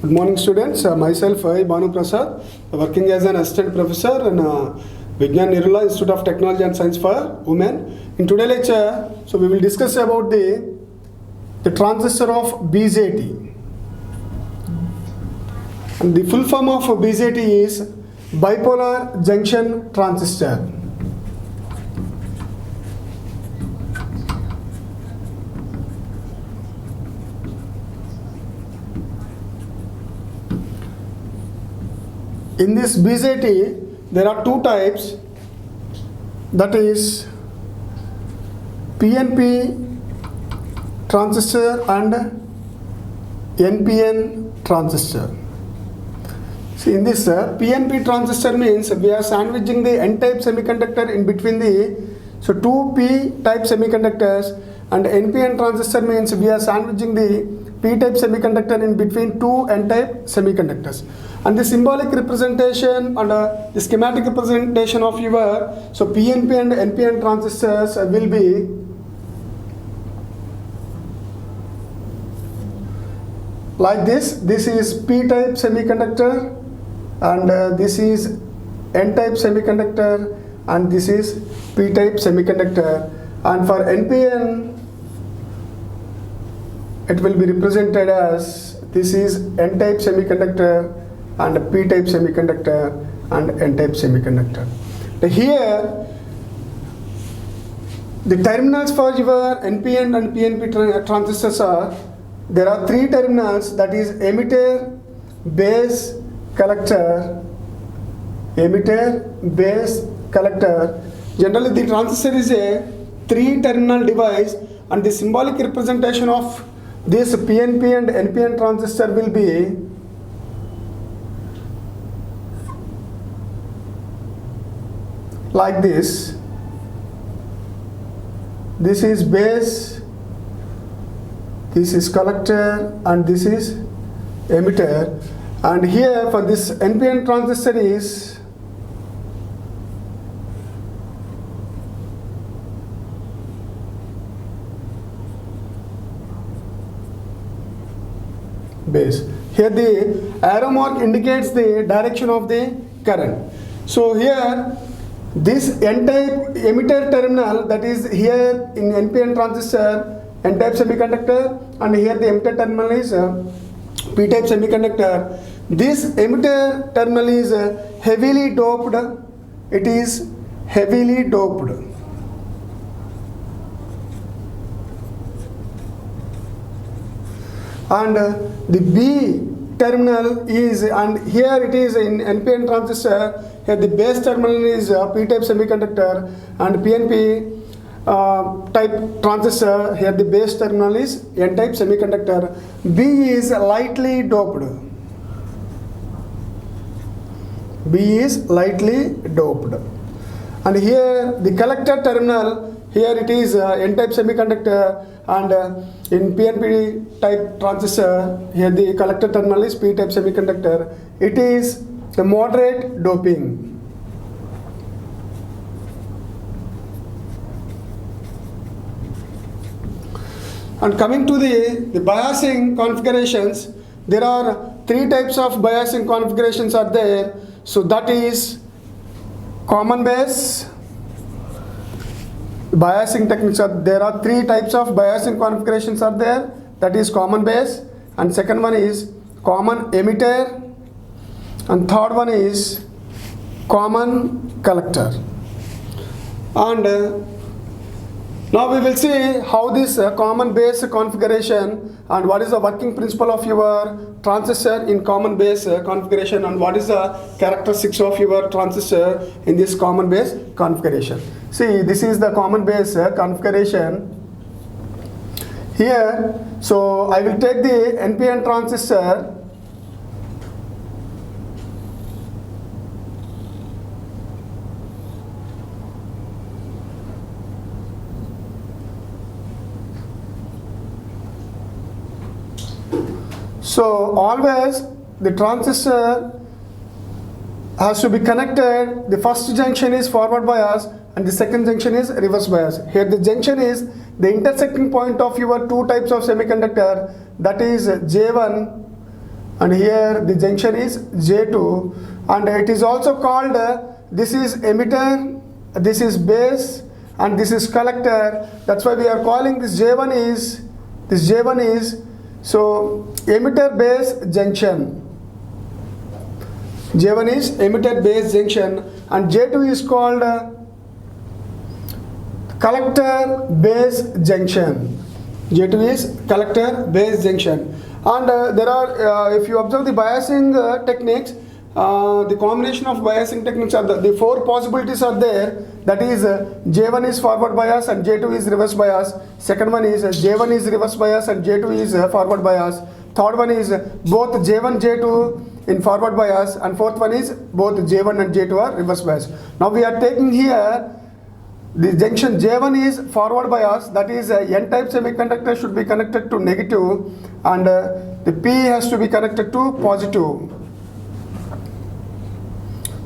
Good morning, students. Myself, I, Banu Prasad, working as an assistant professor in Vigyan Nirula Institute of Technology and Science for Women. In today's lecture, we will discuss about the transistor of BJT. And the full form of BJT is bipolar junction transistor. In this BJT, there are two types, that is PNP transistor and NPN transistor. See, in this PNP transistor means we are sandwiching the N-type semiconductor in between the two P-type semiconductors, and NPN transistor means we are sandwiching the P-type semiconductor in between two N-type semiconductors. And the symbolic representation and the schematic representation of your PNP and NPN transistors will be like this. This is P-type semiconductor, and this is N-type semiconductor, and this is P-type semiconductor. And for NPN, it will be represented as this is N-type semiconductor and P-type semiconductor and N-type semiconductor. Here, the terminals for your NPN and PNP transistors are, there are three terminals, that is emitter, base, collector. Emitter, base, collector. Generally, the transistor is a three-terminal device, and the symbolic representation of this PNP and NPN transistor will be like this. This is base, this is collector, and this is emitter. And here for this NPN transistor is base. Here the arrow mark indicates the direction of the current. So here this N-type emitter terminal, that is here in NPN transistor, N-type semiconductor, and here the emitter terminal is P-type semiconductor. This emitter terminal is heavily doped. It is heavily doped. And the B terminal is, and here it is in NPN transistor, here the base terminal is P-type semiconductor, and PNP type transistor, here the base terminal is N-type semiconductor. B is lightly doped. B is lightly doped. And here the collector terminal, here it is N-type semiconductor, and in PNP type transistor, here the collector terminal is P-type semiconductor. It is the moderate doping. And coming to the biasing configurations, there are three types of biasing configurations are there. So that is common base biasing techniques. There are three types of biasing configurations are there. That is common base, and second one is common emitter, and third one is common collector. And now we will see how this common base configuration, and what is the working principle of your transistor in common base configuration, and what is the characteristics of your transistor in this common base configuration. See, this is the common base configuration. Here, so I will take the NPN transistor. So always the transistor has to be connected. The first junction is forward bias and the second junction is reverse bias. Here the junction is the intersecting point of your two types of semiconductor, that is J1 and here the junction is J2, and it is also called this is emitter, this is base, and this is collector. That's why we are calling this J1 is so emitter base junction. J1 is emitter base junction, and J2 is called collector base junction. J2 is collector base junction. And there are, if you observe the biasing techniques, the combination of biasing techniques are the four possibilities are there. That is J1 is forward bias and J2 is reverse bias. Second one is J1 is reverse bias and J2 is forward bias. Third one is both J1, J2 in forward bias, and fourth one is both J1 and J2 are reverse bias. Now we are taking here the junction J1 is forward bias, that is N-type semiconductor should be connected to negative, and the P has to be connected to positive.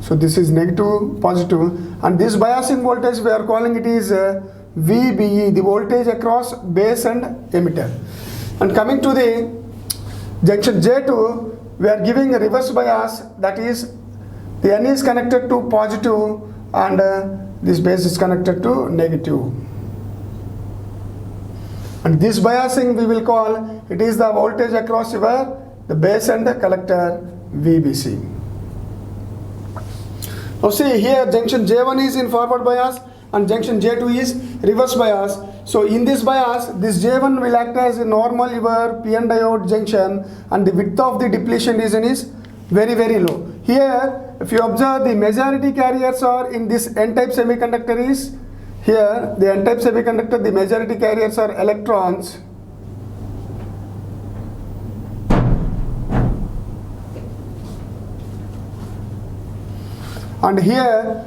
So this is negative, positive, and this biasing voltage we are calling it is VBE, the voltage across base and emitter. And coming to the junction J2, we are giving a reverse bias, that is the N is connected to positive and this base is connected to negative. And this biasing we will call it is the voltage across the base and the collector VBC. Now see here junction J1 is in forward bias and junction J2 is reverse bias. So in this bias, this J1 will act as a normal your PN diode junction, and the width of the depletion region is very low. Here if you observe, the majority carriers are in this N-type semiconductor is here, the N-type semiconductor, the majority carriers are electrons. And here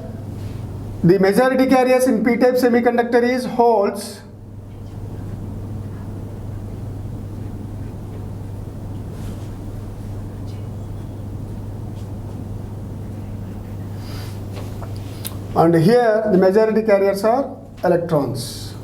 the majority carriers in P-type semiconductor is holes. And here the majority carriers are electrons.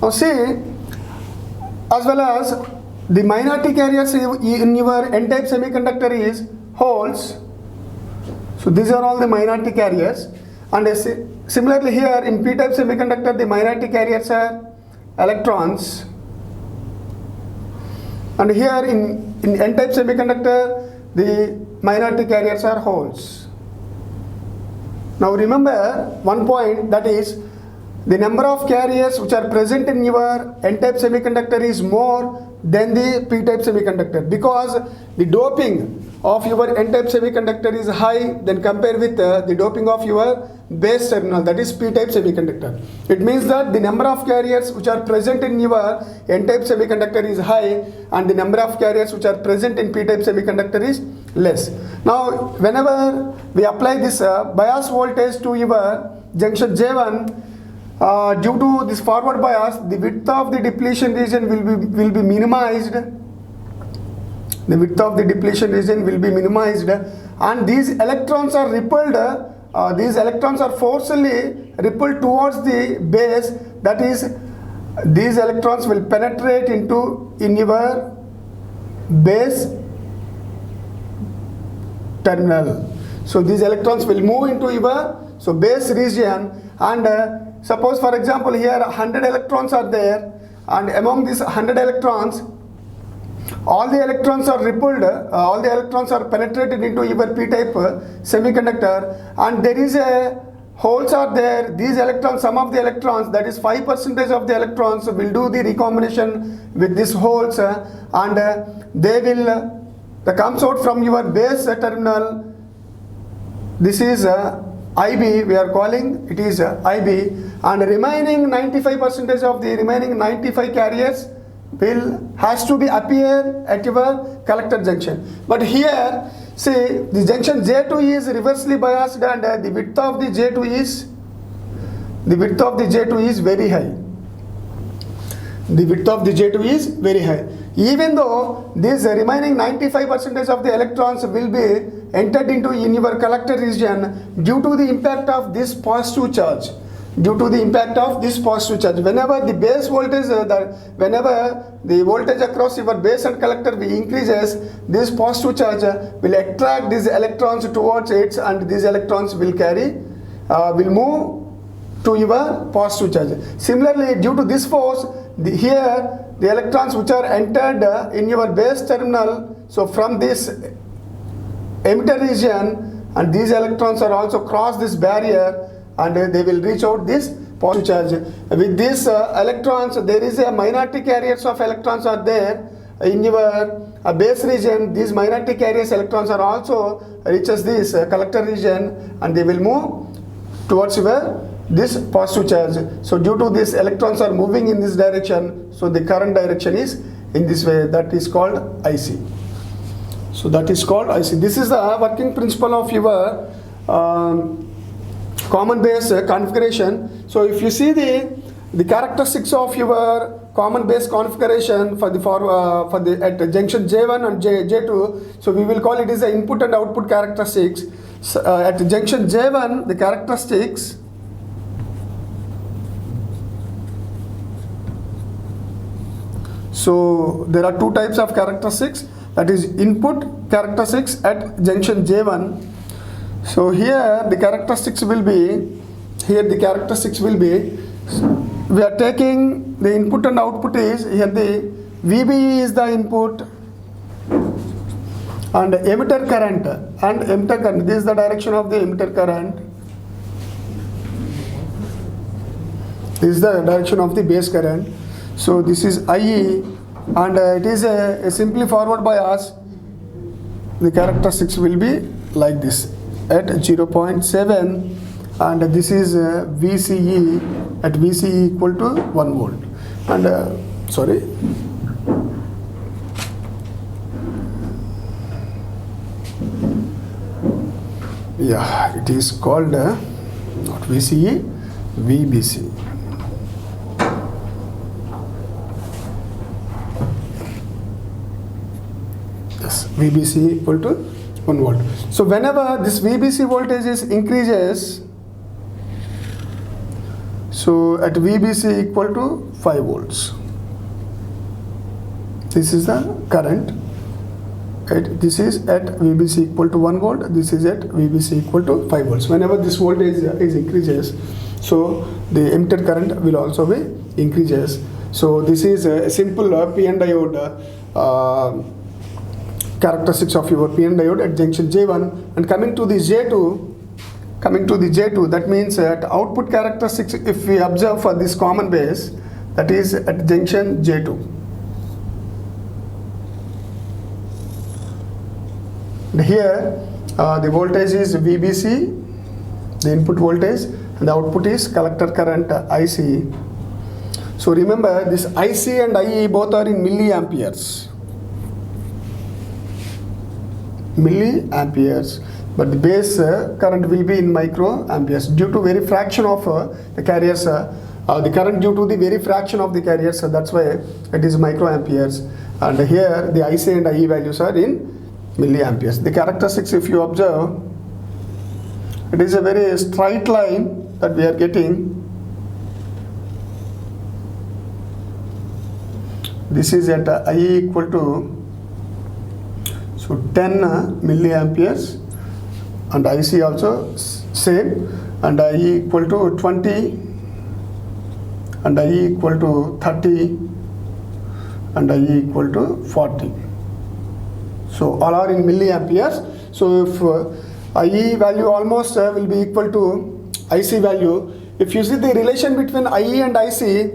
Now see, as well as the minority carriers in your N-type semiconductor is holes. So these are all the minority carriers. And similarly here in P-type semiconductor, the minority carriers are electrons. And here in N-type semiconductor, the minority carriers are holes. Now remember one point, that is the number of carriers which are present in your N-type semiconductor is more than the P-type semiconductor, because the doping of your N-type semiconductor is high than compared with the doping of your base terminal, that is P-type semiconductor. It means that the number of carriers which are present in your N-type semiconductor is high and the number of carriers which are present in P-type semiconductor is less. Now whenever we apply this bias voltage to your junction J1, due to this forward bias, the width of the depletion region will be minimized. The width of the depletion region will be minimized, and these electrons are repelled. These electrons are forcefully repelled towards the base. That is, these electrons will penetrate in your base terminal. So these electrons will move into your base region, and suppose for example here 100 electrons are there, and among these 100 electrons, all the electrons are repelled, all the electrons are penetrated into your P-type semiconductor, and there is a holes are there. These electrons, some of the electrons, that is 5% of the electrons will do the recombination with these holes, and they will comes out from your base terminal. This is IB, we are calling it is IB, and remaining 95% of the remaining 95 carriers has to be appear at your collector junction. But here see the junction J2 is reversely biased, and the width of the J2 is very high. The width of the J2 is very high. Even though these remaining 95% of the electrons will be entered into in your collector region due to the impact of this positive charge. due to the impact of this positive charge. Whenever the base voltage, whenever the voltage across your base and collector increases, this positive charge will attract these electrons towards it, and these electrons will will move to your positive charge. Similarly, due to this force, here the electrons which are entered in your base terminal, so from this emitter region, and these electrons are also cross this barrier, and they will reach out this positive charge. With these electrons, there is a minority carriers of electrons are there in your base region. These minority carriers electrons are also reaches this collector region, and they will move towards your this positive charge. So due to this electrons are moving in this direction, so the current direction is in this way. That is called IC. So that is called IC. This is the working principle of your common base configuration. So if you see the characteristics of your common base configuration for the at junction J1 and J2, so we will call it as the input and output characteristics. So, at junction J1, the characteristics so there are two types of characteristics, that is input characteristics at junction J1. So here the characteristics will be, we are taking the input and output is, here the VB is the input, and emitter current, this is the direction of the emitter current, this is the direction of the base current. So this is IE, and it is a simply forward bias. The characteristics will be like this at 0.7, and this is VCE at VCE equal to 1 volt, and it is called not VCE, VBC. Yes, VBC equal to 1 volt. So whenever this VBC voltage increases, so at VBC equal to 5 volts. This is the current. This is at VBC equal to 1 volt. This is at VBC equal to 5 volts. Whenever this voltage is increases, so the emitter current will also be increases. So this is a simple PN diode characteristics of your PN diode at junction J1. And coming to the J2, that means at output characteristics, if we observe for this common base, that is at junction J2. Here the voltage is VBC, the input voltage, and the output is collector current IC. So remember, this IC and IE both are in milliamperes, but the base current will be in microamperes due to very fraction of the carriers, the current due to the very fraction of the carriers, that's why it is microamperes, and here the IC and IE values are in milliamperes. The characteristics, if you observe, it is a very straight line that we are getting. This is at IE equal to 10 milliamperes, and IC also same, and IE equal to 20, and IE equal to 30, and IE equal to 40. So all are in milliamperes. So if IE value almost will be equal to IC value, if you see the relation between IE and IC,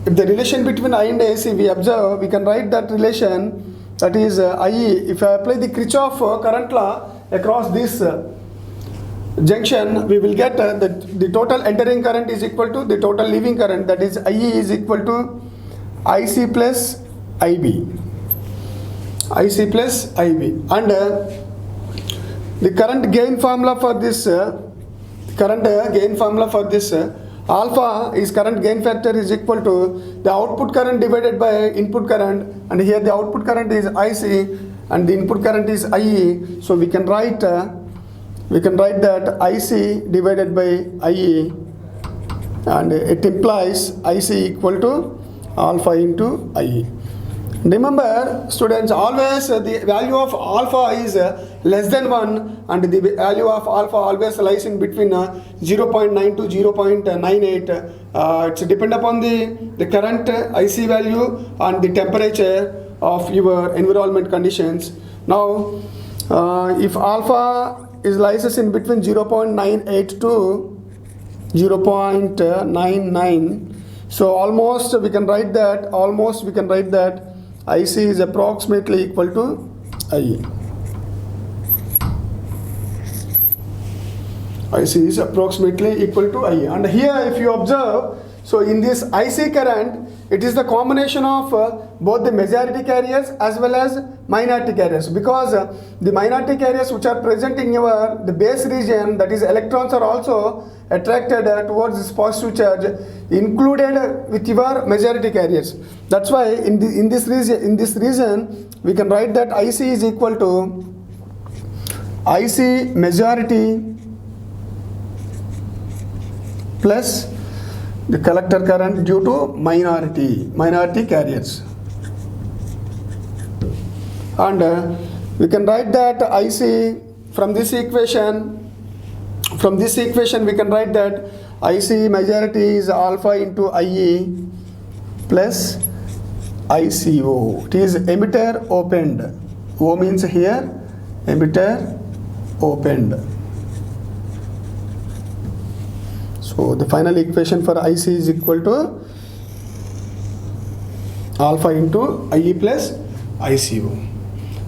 if the relation between I and IC we observe, we can write that relation, that is IE. If I apply the Kirchhoff current law across this junction, we will get the total entering current is equal to the total leaving current, that is IE is equal to IC plus IB. IC plus IB, and the current gain formula for this alpha is current gain factor is equal to the output current divided by input current, and here the output current is IC and the input current is IE. So we can write that IC divided by IE and it implies IC equal to alpha into IE. Remember students, always the value of alpha is less than 1 and the value of alpha always lies in between 0.9 to 0.98. It's depend upon the current IC value and the temperature of your environment conditions. Now if alpha is lies in between 0.98 to 0.99, so almost we can write that IC is approximately equal to IE. IC is approximately equal to IE. And here if you observe, so in this IC current, it is the combination of both the majority carriers as well as minority carriers, because the minority carriers which are present in the base region, that is electrons, are also attracted towards this positive charge included with your majority carriers. That's why in this region we can write that IC is equal to IC majority plus the collector current due to minority carriers. And we can write that IC from this equation we can write that IC majority is alpha into IE plus ICO. It is emitter opened. O means here emitter opened. So the final equation for IC is equal to alpha into IE plus ICO.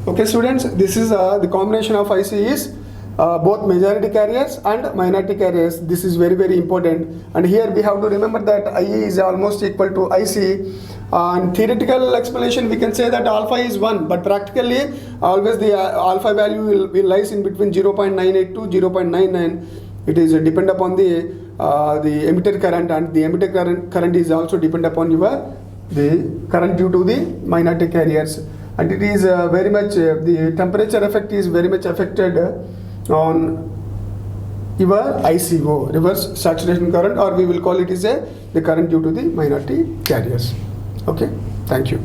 Okay students, this is the combination of IC is both majority carriers and minority carriers. This is very, very important. And here we have to remember that IE is almost equal to IC. In theoretical explanation we can say that alpha is 1, but practically always the alpha value will lies in between 0.98 to 0.99. It is depend upon the emitter current, and the emitter current is also depend upon the current due to the minority carriers. And it is very much the temperature effect is very much affected on your ICO, reverse saturation current, or we will call it is the current due to the minority carriers. Okay, thank you.